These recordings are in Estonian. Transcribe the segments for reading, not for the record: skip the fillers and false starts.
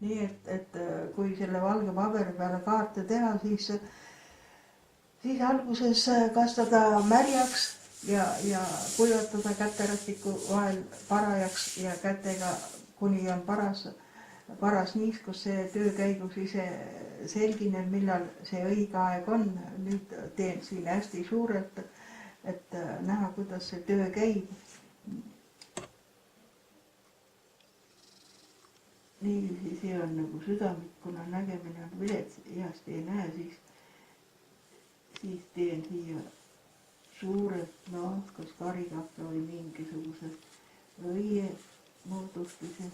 nii et kui selle valge paberi peale kaarte teha, siis alguses kastada märjaks ja kuivatada käterätiku vahel parajaks ja kätega, kuni on paras niiskus, see töö käigus ise selginen, millal see õige aeg on. Nüüd teen siin hästi suurelt, et näha, kuidas see töö käib. Niiviisi see on nagu südamik, kuna nägemine on vilets, heast ei näe, siis teen siia suurelt, kas karikahve või mingisuguse õie moodustuse,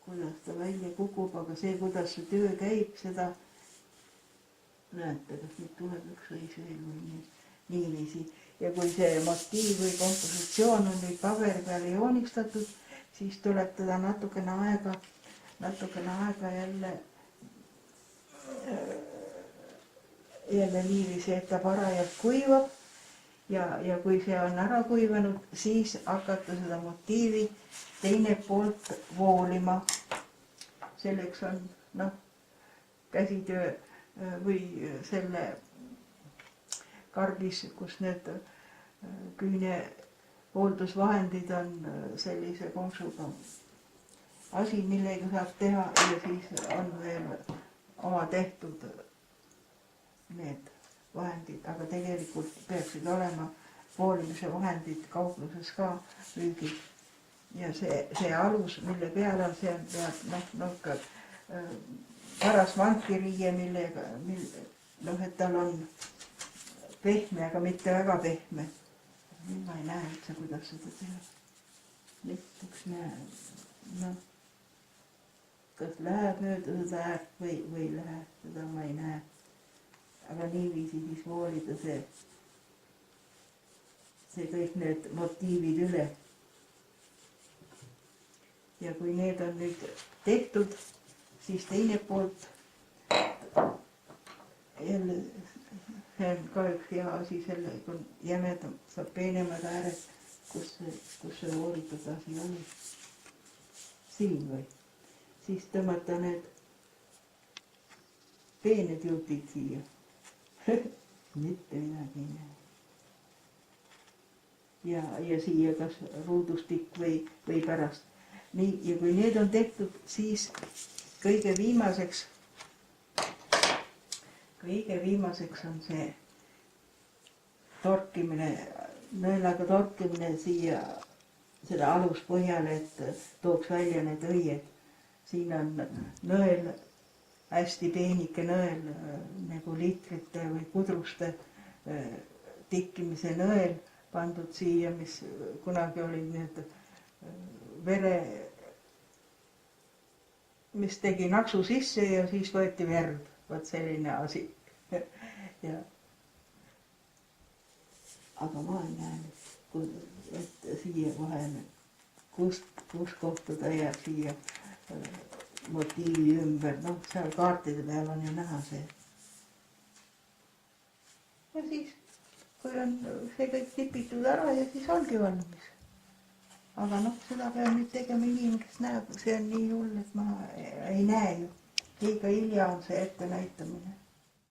kuidas ta välja kukub, aga see, kuidas see töö käib, seda näete, kas nüüd tuleb üks õis veel või niiviisi. Ja kui see motiiv või kompositsioon on nüüd paberi peale joonistatud, siis tuleb teda natukene aega jälle niiviisi, et ta parajalt kuivab ja kui see on ära kuivanud, siis hakata seda motiivi teine poolt voolima. Selleks on käsitöö või selle karbis, kus need küünehooldusvahendid on sellise konksuga asi, millega saab teha ja siis on veel oma tehtud need vahendid, aga tegelikult peaksid olema voolimise vahendid kaupluses ka müügil. Ja see alus, mille peal on, see peab paras vankiriie, millega, et tal on pehme, aga mitte väga pehme. Nüüd ma ei näe üldse, kuidas seda teha. Lõpuks näen, kas läheb mööda seda äärt või läheb, seda ma ei näe. Aga niiviisi siis voolida see kõik need motiivid üle. Ja kui need on nüüd tehtud, siis teine poolt jälle see on ka üks hea asi, selle kui jämedam saab peenemad ääred, kus see voolitud asi oli. Siin või. Siis tõmmata need peened jutid siia. Mitte midagi ei näe. Ja siia kas ruudustik või pärast. Nii, ja kui need on tehtud, siis kõige viimaseks on see torkimine, nõelaga torkimine siia seda aluspõhjale, et tooks välja need õied. Siin on nõel, hästi peenike nõel, nagu liitrite või kudruste tikkimise nõel pandud siia, mis kunagi olid need mis tegi naksu sisse ja siis võeti verd. Võt selline asi. Aga ma ei näe, et siia vahele, kus kohta ta jääb siia motiivi ümber. Seal kaartide peal on ju näha see. Ja siis, kui on see kõik tipitud ära ja siis ongi valmis. Aga seda peab nüüd tegema inimene, kes näeb, see on nii hull, et ma ei näe ju. Liiga hilja on see ette näitamine.